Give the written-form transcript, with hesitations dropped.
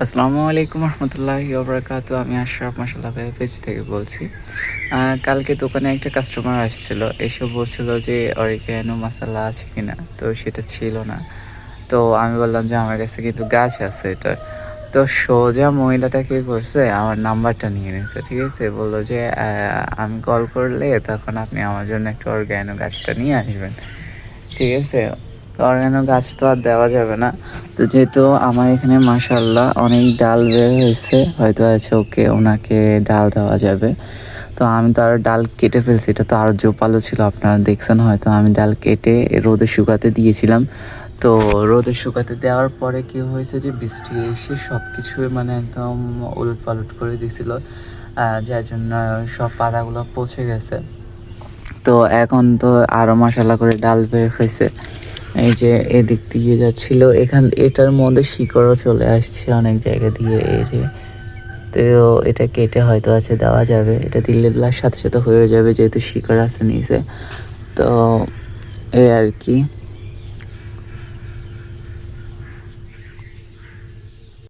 আসসালামু আলাইকুম রহমতুল্লাহি ওবরাকাতু। আমি আশরাফ মাশাআল্লাহ ভাই পেজ থেকে বলছি। কালকে দোকানে একটা কাস্টমার আসছিল। এসে বলছিল যে অরিগ্যানো মাসালা আছে কিনা? তো সেটা ছিল না। তো আমি বললাম যে আমার কাছে কিন্তু গাছ আছে এটার। তো সোজা মহিলাটা কি করছে আমার নাম্বারটা নিয়ে নিছে। ঠিক আছে? বলল যে আমি কল করলে তখন আপনি আমার জন্য একটা অরিগ্যানো গাছটা নিয়ে আসবেন। ঠিক আছে? তো অর্গানো গাছ তো আর দেওয়া যাবে না। তো যেহেতু আমার এখানে মাশাআল্লাহ অনেক ডাল বের হয়েছে, হয়তো আছে ওকে ওনাকে ডাল দেওয়া যাবে। তো আমি তো আরো ডাল কেটে ফেলছি। এটা তো আরো জোপালো ছিল, আপনারা দেখছেন হয়তো। আমি ডাল কেটে রোদে শুকাতে দিয়েছিলাম। তো রোদে শুকাতে দেওয়ার পরে কি হয়েছে যে বৃষ্টি এসে সবকিছুই মানে একদম উলটপালট করে দিছিল। যার জন্য সব পাতাগুলো পচে গেছে। তো এখন তো আরো মাশাআল্লাহ করে ডাল বের হইছে। এই যে এদিক দিয়ে যাচ্ছিল, এটার মধ্যে শিকড়ও চলে আসছে অনেক জায়গা দিয়ে। এই যে তো এটা কেটে হয়তো আছে দেওয়া যাবে। এটা দিলে সাথে সাথে হয়ে যাবে যেহেতু শিকড় আছে নিচে। তো এই আর কি।